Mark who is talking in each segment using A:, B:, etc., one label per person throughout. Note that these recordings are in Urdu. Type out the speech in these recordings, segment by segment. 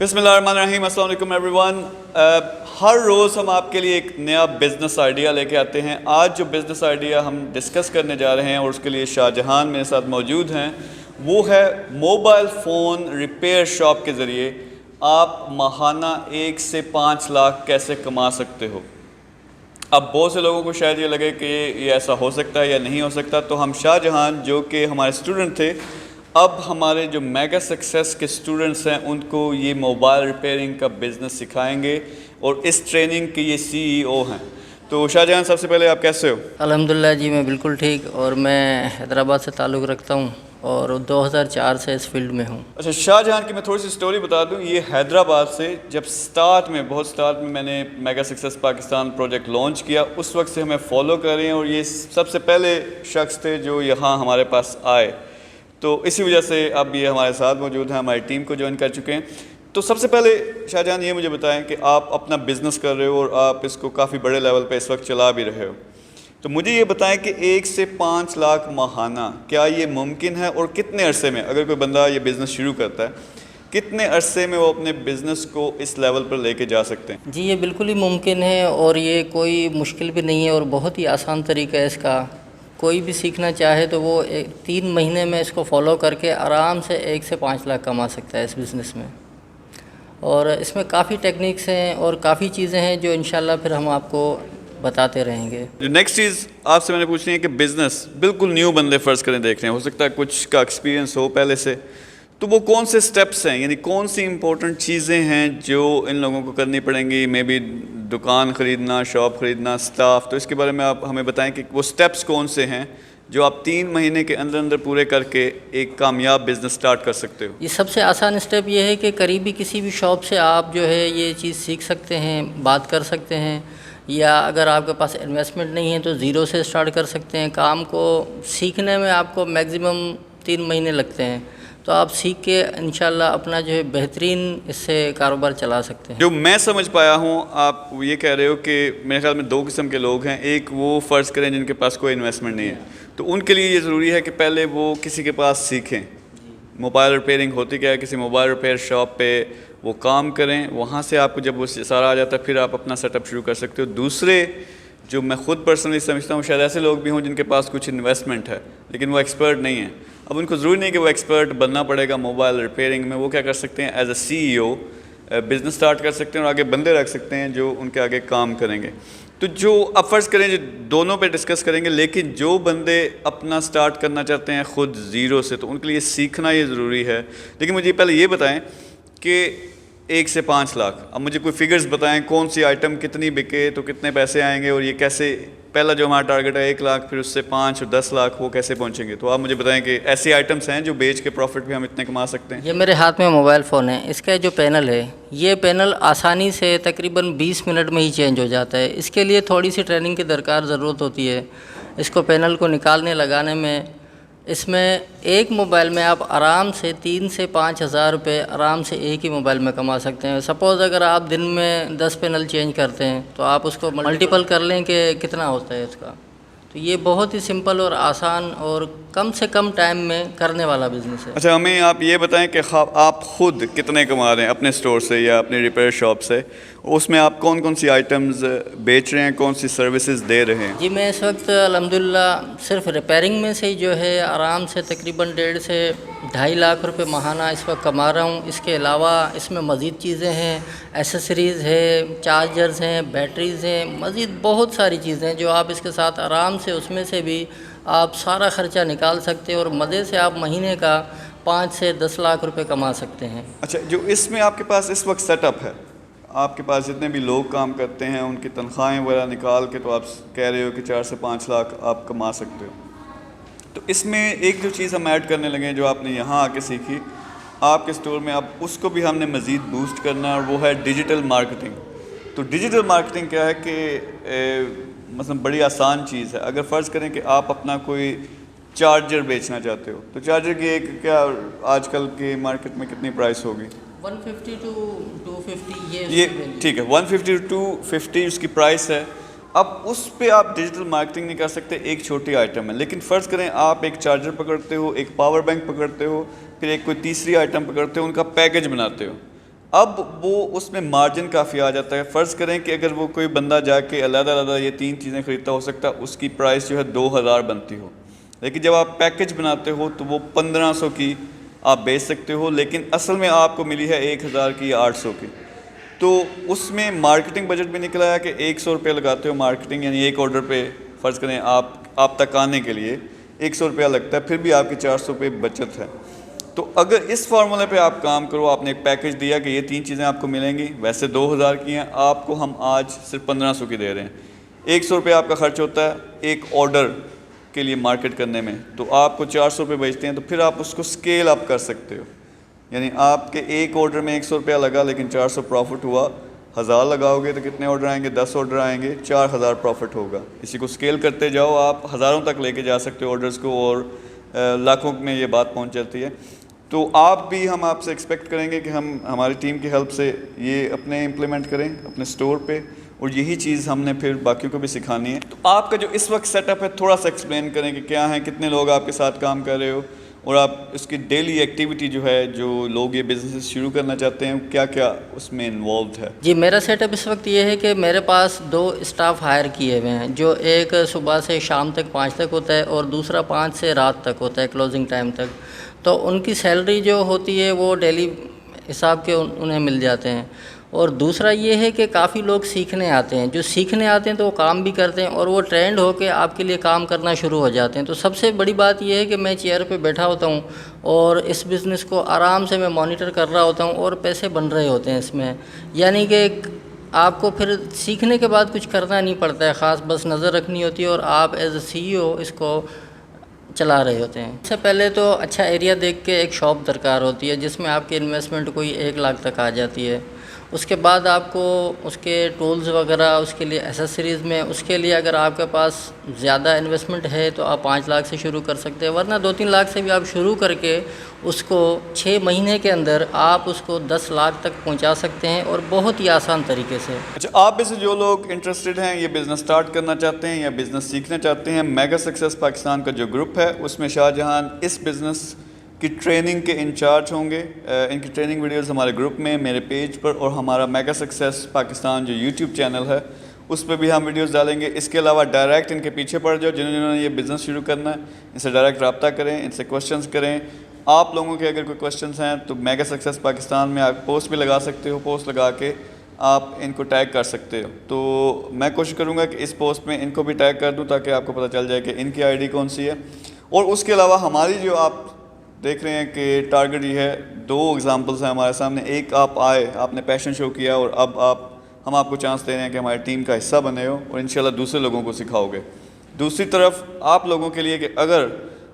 A: بسم اللہ الرحمن الرحیم. السلام علیکم ایوری ون. ہر روز ہم آپ کے لیے ایک نیا بزنس آئیڈیا لے کے آتے ہیں. آج جو بزنس آئیڈیا ہم ڈسکس کرنے جا رہے ہیں اور اس کے لیے شاہ جہان میرے ساتھ موجود ہیں, وہ ہے موبائل فون ریپیئر شاپ کے ذریعے آپ ماہانہ 1 سے 5 لاکھ کیسے کما سکتے ہو. اب بہت سے لوگوں کو شاید یہ لگے کہ یہ ایسا ہو سکتا ہے یا نہیں ہو سکتا, تو ہم شاہ جہان جو کہ ہمارے اسٹوڈنٹ تھے, اب ہمارے جو میگا سکسیس کے اسٹوڈنٹس ہیں ان کو یہ موبائل ریپیئرنگ کا بزنس سکھائیں گے, اور اس ٹریننگ کے یہ CEO ہیں. تو شاہ جہان, سب سے پہلے آپ کیسے ہو؟
B: الحمدللہ جی, میں بالکل ٹھیک, اور میں حیدرآباد سے تعلق رکھتا ہوں اور 2004 سے اس فیلڈ میں ہوں.
A: اچھا, شاہ جہان کی میں تھوڑی سی سٹوری بتا دوں. یہ حیدرآباد سے جب بہت سٹارٹ میں میں نے mega success Pakistan project launch کیا, اس وقت سے ہمیں فالو کر رہے ہیں, اور یہ سب سے پہلے شخص تھے جو یہاں ہمارے پاس آئے. تو اسی وجہ سے اب یہ ہمارے ساتھ موجود ہیں, ہماری ٹیم کو جوائن کر چکے ہیں. تو سب سے پہلے شاہ جہان یہ مجھے بتائیں کہ آپ اپنا بزنس کر رہے ہو اور آپ اس کو کافی بڑے لیول پہ اس وقت چلا بھی رہے ہو. تو مجھے یہ بتائیں کہ 1 سے 5 لاکھ ماہانہ کیا یہ ممکن ہے, اور کتنے عرصے میں, اگر کوئی بندہ یہ بزنس شروع کرتا ہے, کتنے عرصے میں وہ اپنے بزنس کو اس لیول پر لے کے جا سکتے ہیں؟
B: جی, یہ بالکل ہی ممکن ہے, اور یہ کوئی مشکل بھی نہیں ہے, اور بہت ہی آسان طریقہ ہے اس کا. کوئی بھی سیکھنا چاہے تو وہ 3 مہینے میں اس کو فالو کر کے آرام سے 1 سے 5 لاکھ کما سکتا ہے اس بزنس میں. اور اس میں کافی ٹیکنیکس ہیں اور کافی چیزیں ہیں جو انشاءاللہ پھر ہم آپ کو بتاتے رہیں گے.
A: جو نیکسٹ چیز آپ سے میں نے پوچھنی ہے کہ بزنس بالکل نیو بندے فرض کریں دیکھ رہے ہیں, ہو سکتا ہے کچھ کا ایکسپیرینس ہو پہلے سے, تو وہ کون سے سٹیپس ہیں, یعنی کون سی امپورٹنٹ چیزیں ہیں جو ان لوگوں کو کرنی پڑیں گی؟ مے بی دکان خریدنا, شاپ خریدنا, سٹاف. تو اس کے بارے میں آپ ہمیں بتائیں کہ وہ سٹیپس کون سے ہیں جو آپ 3 مہینے کے اندر اندر پورے کر کے ایک کامیاب بزنس سٹارٹ کر سکتے ہو.
B: یہ سب سے آسان اسٹیپ یہ ہے کہ قریبی کسی بھی شاپ سے آپ جو ہے یہ چیز سیکھ سکتے ہیں, بات کر سکتے ہیں, یا اگر آپ کے پاس انویسٹمنٹ نہیں ہے تو 0 سے سٹارٹ کر سکتے ہیں. کام کو سیکھنے میں آپ کو میکسیمم 3 مہینے لگتے ہیں, تو آپ سیکھ کے انشاءاللہ اپنا جو ہے بہترین اس سے کاروبار چلا سکتے ہیں.
A: جو میں سمجھ پایا ہوں, آپ یہ کہہ رہے ہو کہ میرے خیال میں 2 قسم کے لوگ ہیں. ایک وہ فرض کریں جن کے پاس کوئی انویسٹمنٹ نہیں ہے, تو ان کے لیے یہ ضروری ہے کہ پہلے وہ کسی کے پاس سیکھیں. موبائل ریپیئرنگ ہوتی کیا ہے, کسی موبائل ریپیئر شاپ پہ وہ کام کریں, وہاں سے آپ کو جب وہ سارا آ جاتا ہے پھر آپ اپنا سیٹ اپ شروع کر سکتے ہو. دوسرے جو میں خود پرسنلی سمجھتا ہوں, شاید ایسے لوگ بھی ہوں جن کے پاس کچھ انویسٹمنٹ ہے لیکن وہ ایکسپرٹ نہیں ہیں. اب ان کو ضروری نہیں کہ وہ ایکسپرٹ بننا پڑے گا موبائل ریپیئرنگ میں. وہ کیا کر سکتے ہیں, as a CEO business start کر سکتے ہیں, اور آگے بندے رکھ سکتے ہیں جو ان کے آگے کام کریں گے. تو جو اب فرض کریں جو دونوں پہ ڈسکس کریں گے, لیکن جو بندے اپنا سٹارٹ کرنا چاہتے ہیں خود 0 سے, تو ان کے لیے سیکھنا یہ ضروری ہے. لیکن مجھے پہلے یہ بتائیں کہ 1 سے 5 لاکھ, اب مجھے کوئی فگرز بتائیں, کون سی آئٹم کتنی بکے تو کتنے پیسے آئیں گے, اور یہ کیسے, پہلا جو ہمارا ٹارگٹ ہے 1 لاکھ, پھر اس سے 5 اور 10 لاکھ, وہ کیسے پہنچیں گے؟ تو آپ مجھے بتائیں کہ ایسی آئٹمس ہیں جو بیچ کے پروفٹ بھی ہم اتنے کما سکتے ہیں.
B: یہ میرے ہاتھ میں موبائل فون ہے, اس کا جو پینل ہے, یہ پینل آسانی سے تقریباً 20 منٹ میں ہی چینج ہو جاتا ہے. اس کے لیے تھوڑی سی ٹریننگ کی ضرورت ہوتی ہے. اس کو پینل کو نکالنے لگانے میں, اس میں ایک موبائل میں آپ آرام سے 3 سے 5 ہزار روپے آرام سے ایک ہی موبائل میں کما سکتے ہیں. سپوز اگر آپ دن میں 10 پینل چینج کرتے ہیں تو آپ اس کو ملٹیپل کر لیں کہ کتنا ہوتا ہے اس کا. تو یہ بہت ہی سمپل اور آسان اور کم سے کم ٹائم میں کرنے والا بزنس ہے.
A: اچھا, ہمیں آپ یہ بتائیں کہ آپ خود کتنے کما رہے ہیں اپنے سٹور سے یا اپنے ریپیئر شاپ سے, اس میں آپ کون کون سی آئٹمز بیچ رہے ہیں, کون سی سروسز دے رہے ہیں؟
B: جی, میں اس وقت الحمدللہ صرف ریپیئرنگ میں سے جو ہے آرام سے تقریباً 1.5 سے 2.5 لاکھ روپے ماہانہ اس وقت کما رہا ہوں. اس کے علاوہ اس میں مزید چیزیں ہیں, ایسیسریز ہے, چارجرز ہیں, بیٹریز ہیں, مزید بہت ساری چیزیں ہیں جو آپ اس کے ساتھ آرام سے اس میں سے بھی آپ سارا خرچہ نکال سکتے ہیں, اور مزے سے آپ مہینے کا 5 سے 10 لاکھ روپے کما سکتے ہیں.
A: اچھا, جو اس میں آپ کے پاس اس وقت سیٹ اپ ہے, آپ کے پاس جتنے بھی لوگ کام کرتے ہیں ان کی تنخواہیں وغیرہ نکال کے, تو آپ کہہ رہے ہو کہ 4 سے 5 لاکھ آپ کما سکتے ہو. تو اس میں ایک جو چیز ہم ایڈ کرنے لگے ہیں جو آپ نے یہاں آ کے سیکھی آپ کے سٹور میں, اب اس کو بھی ہم نے مزید بوسٹ کرنا ہے, اور وہ ہے ڈیجیٹل مارکیٹنگ. تو ڈیجیٹل مارکیٹنگ کیا ہے کہ مثلا بڑی آسان چیز ہے. اگر فرض کریں کہ آپ اپنا کوئی چارجر بیچنا چاہتے ہو, تو چارجر کی ایک کیا آج کل کی مارکیٹ میں کتنی پرائس ہوگی؟
B: 150 to 250.
A: یہ ٹھیک ہے, 150 to 250 اس کی پرائس ہے. اب اس پہ آپ ڈیجیٹل مارکیٹنگ نہیں کر سکتے, ایک چھوٹی آئٹم ہے. لیکن فرض کریں آپ ایک چارجر پکڑتے ہو, ایک پاور بینک پکڑتے ہو, پھر ایک کوئی تیسری آئٹم پکڑتے ہو, ان کا پیکج بناتے ہو, اب وہ اس میں مارجن کافی آ جاتا ہے. فرض کریں کہ اگر وہ کوئی بندہ جا کے علیحدہ علیحدہ یہ 3 چیزیں خریدتا، ہو سکتا ہے اس کی پرائس جو ہے 2000 بنتی ہو، لیکن جب آپ پیکج بناتے ہو تو وہ 1500 کی آپ بیچ سکتے ہو، لیکن اصل میں آپ کو ملی ہے 1000 کی یا 800 کی. تو اس میں مارکیٹنگ بجٹ بھی نکل آیا کہ 100 روپیہ لگاتے ہو مارکیٹنگ، یعنی ایک آرڈر پہ فرض کریں آپ تک آنے کے لیے 100 روپیہ لگتا ہے، پھر بھی آپ کی 400 روپے بچت ہے. تو اگر اس فارمولے پہ آپ کام کرو، آپ نے ایک پیکج دیا کہ یہ 3 چیزیں آپ کو ملیں گی، ویسے 2000 کی ہیں، آپ کو ہم آج صرف 1500 کی دے رہے ہیں. 100 روپے آپ کا خرچ ہوتا ہے ایک آرڈر کے لیے مارکیٹ کرنے میں، تو آپ کو 400 روپے بیچتے ہیں، تو پھر آپ اس کو اسکیل اپ کر سکتے ہو. یعنی آپ کے ایک آرڈر میں 100 روپیہ لگا لیکن 400 پروفٹ ہوا. 1000 لگاؤ گے تو کتنے آرڈر آئیں گے؟ 10 آرڈر آئیں گے، 4000 پروفٹ ہوگا. اسی کو اسکیل کرتے جاؤ، آپ ہزاروں تک لے کے جا سکتے ہو آرڈرز کو، اور لاکھوں میں یہ بات پہنچ جاتی ہے. تو آپ بھی، ہم آپ سے ایکسپیکٹ کریں گے کہ ہم ہماری ٹیم کی ہیلپ سے یہ اپنے امپلیمنٹ کریں اپنے اسٹور پہ، اور یہی چیز ہم نے پھر باقیوں کو بھی سکھانی ہے. تو آپ کا جو اس وقت سیٹ اپ ہے تھوڑا سا ایکسپلین کریں کہ کیا ہیں، کتنے لوگ آپ کے ساتھ کام کر رہے ہو، اور آپ اس کی ڈیلی ایکٹیویٹی جو ہے، جو لوگ یہ بزنس شروع کرنا چاہتے ہیں کیا کیا اس میں انوالوڈ ہے.
B: جی، میرا سیٹ اپ اس وقت یہ ہے کہ میرے پاس 2 اسٹاف ہائر کیے ہوئے ہیں، جو ایک صبح سے شام تک 5 تک ہوتا ہے، اور دوسرا 5 سے رات تک ہوتا ہے کلوزنگ ٹائم تک. تو ان کی سیلری جو ہوتی ہے وہ ڈیلی حساب کے انہیں مل جاتے ہیں. اور دوسرا یہ ہے کہ کافی لوگ سیکھنے آتے ہیں، جو سیکھنے آتے ہیں تو وہ کام بھی کرتے ہیں، اور وہ ٹرینڈ ہو کے آپ کے لیے کام کرنا شروع ہو جاتے ہیں. تو سب سے بڑی بات یہ ہے کہ میں چیئر پہ بیٹھا ہوتا ہوں اور اس بزنس کو آرام سے میں مانیٹر کر رہا ہوتا ہوں، اور پیسے بن رہے ہوتے ہیں اس میں. یعنی کہ آپ کو پھر سیکھنے کے بعد کچھ کرنا نہیں پڑتا ہے خاص، بس نظر رکھنی ہوتی ہے، اور آپ ایز اے CEO اس کو چلا رہے ہوتے ہیں. اس سے پہلے تو اچھا ایریا دیکھ کے ایک شاپ درکار ہوتی ہے جس میں آپ کی انویسٹمنٹ کوئی 1 لاکھ تک آ جاتی ہے. اس کے بعد آپ کو اس کے ٹولز وغیرہ، اس کے لیے ایسیسریز میں، اس کے لیے اگر آپ کے پاس زیادہ انویسٹمنٹ ہے تو آپ 5 لاکھ سے شروع کر سکتے ہیں، ورنہ 2-3 لاکھ سے بھی آپ شروع کر کے اس کو 6 مہینے کے اندر آپ اس کو 10 لاکھ تک پہنچا سکتے ہیں، اور بہت ہی آسان طریقے سے.
A: اچھا، آپ میں سے جو لوگ انٹرسٹڈ ہیں، یہ بزنس سٹارٹ کرنا چاہتے ہیں یا بزنس سیکھنا چاہتے ہیں، میگا سکسیس پاکستان کا جو گروپ ہے اس میں شاہ جہاں اس بزنس کی ٹریننگ کے انچارج ہوں گے. ان کی ٹریننگ ویڈیوز ہمارے گروپ میں، میرے پیج پر، اور ہمارا میگا سکسیس پاکستان جو یوٹیوب چینل ہے اس پہ بھی ہم ویڈیوز ڈالیں گے. اس کے علاوہ ڈائریکٹ ان کے پیچھے پڑ جاؤ، جنہوں نے یہ بزنس شروع کرنا ہے، ان سے ڈائریکٹ رابطہ کریں، ان سے کوشچنز کریں. آپ لوگوں کے اگر کوئی کوشچنز ہیں تو میگا سکسیس پاکستان میں آپ پوسٹ بھی لگا سکتے ہو، پوسٹ لگا کے آپ ان کو ٹیگ کر سکتے ہو. تو میں کوشش کروں گا کہ اس پوسٹ میں ان کو بھی ٹیگ کر دوں تاکہ آپ کو پتہ چل جائے کہ ان کی ID کون سی ہے. اور اس کے علاوہ ہماری جو آپ دیکھ رہے ہیں کہ ٹارگٹ یہ ہے، 2 ایگزامپلس ہیں ہمارے سامنے. ایک آپ آئے، آپ نے پیشن شو کیا، اور اب ہم آپ کو چانس دے رہے ہیں کہ ہماری ٹیم کا حصہ بنے ہو اور انشاءاللہ دوسرے لوگوں کو سکھاؤ گے. دوسری طرف آپ لوگوں کے لیے کہ اگر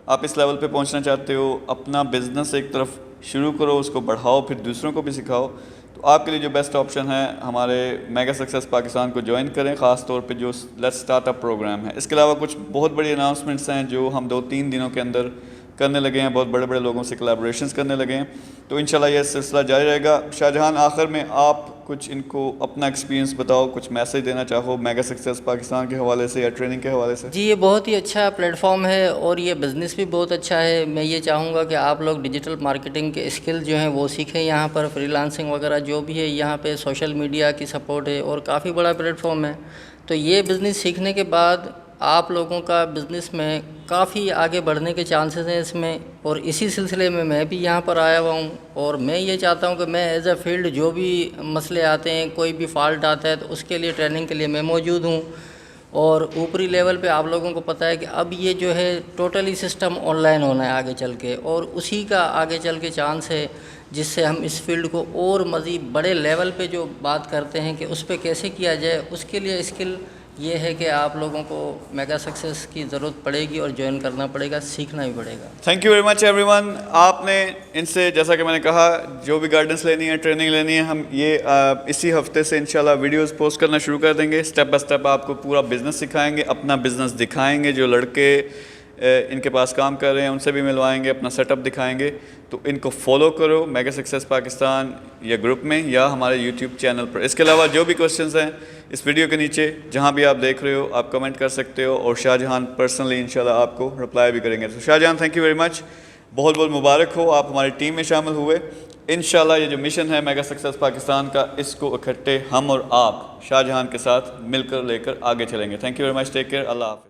A: آپ اس لیول پہ پہنچنا چاہتے ہو، اپنا بزنس ایک طرف شروع کرو، اس کو بڑھاؤ، پھر دوسروں کو بھی سکھاؤ، تو آپ کے لیے جو بیسٹ آپشن ہے ہمارے میگا سکسیس پاکستان کو جوائن کریں، خاص طور پہ جو لیٹس اسٹارٹ اپ پروگرام ہے. اس کے علاوہ کچھ بہت بڑی اناؤنسمنٹس ہیں جو ہم 2-3 دنوں کے اندر کرنے لگے ہیں، بہت بڑے بڑے لوگوں سے کلیبوریشنز کرنے لگے ہیں. تو انشاءاللہ یہ سلسلہ جاری رہے گا. شاہ جہان، آخر میں آپ کچھ ان کو اپنا ایکسپیرینس بتاؤ، کچھ میسیج دینا چاہو میگا سکسیس پاکستان کے حوالے سے یا ٹریننگ کے حوالے سے.
B: جی، یہ بہت ہی اچھا پلیٹ فارم ہے، اور یہ بزنس بھی بہت اچھا ہے. میں یہ چاہوں گا کہ آپ لوگ ڈیجیٹل مارکیٹنگ کے اسکل جو ہیں وہ سیکھیں. یہاں پر فری لانسنگ وغیرہ جو بھی ہے، یہاں پہ سوشل میڈیا کی سپورٹ ہے، اور کافی بڑا پلیٹ فارم ہے. تو یہ بزنس سیکھنے کے بعد آپ لوگوں کا بزنس میں کافی آگے بڑھنے کے چانسز ہیں اس میں. اور اسی سلسلے میں میں بھی یہاں پر آیا ہوا ہوں، اور میں یہ چاہتا ہوں کہ میں ایز اے فیلڈ جو بھی مسئلے آتے ہیں، کوئی بھی فالٹ آتا ہے، تو اس کے لیے ٹریننگ کے لیے میں موجود ہوں. اور اوپری لیول پہ آپ لوگوں کو پتہ ہے کہ اب یہ جو ہے ٹوٹلی سسٹم آن لائن ہونا ہے آگے چل کے، اور اسی کا آگے چل کے چانس ہے جس سے ہم اس فیلڈ کو اور مزید بڑے لیول پہ جو بات کرتے ہیں کہ اس پہ کیسے کیا جائے، اس کے لیے اسکل یہ ہے کہ آپ لوگوں کو میگا سکسیس کی ضرورت پڑے گی، اور جوائن کرنا پڑے گا، سیکھنا بھی پڑے گا.
A: Thank you very much everyone. آپ نے ان سے، جیسا کہ میں نے کہا، جو بھی گائیڈنس لینی ہے، ٹریننگ لینی ہے، ہم یہ اسی ہفتے سے انشاءاللہ ویڈیوز پوسٹ کرنا شروع کر دیں گے. اسٹیپ بائی اسٹیپ آپ کو پورا بزنس سکھائیں گے، اپنا بزنس دکھائیں گے. جو لڑکے ان کے پاس کام کر رہے ہیں ان سے بھی ملوائیں گے، اپنا سیٹ اپ دکھائیں گے. تو ان کو فالو کرو میگا سکسیس پاکستان یا گروپ میں یا ہمارے یوٹیوب چینل پر. اس کے علاوہ جو بھی کوشچنز ہیں اس ویڈیو کے نیچے جہاں بھی آپ دیکھ رہے ہو آپ کمنٹ کر سکتے ہو، اور شاہ جہان پرسنلی انشاءاللہ آپ کو رپلائی بھی کریں گے. تو Shah Jahan, thank you very مچ. بہت بہت مبارک ہو، آپ ہماری ٹیم میں شامل ہوئے. انشاءاللہ یہ جو مشن ہے میگا سکسیس پاکستان کا، اس کو اکٹھے ہم اور آپ شاہ جہان کے ساتھ مل کر لے کر آگے چلیں گے. Thank you very much, take care, اللہ حافظ.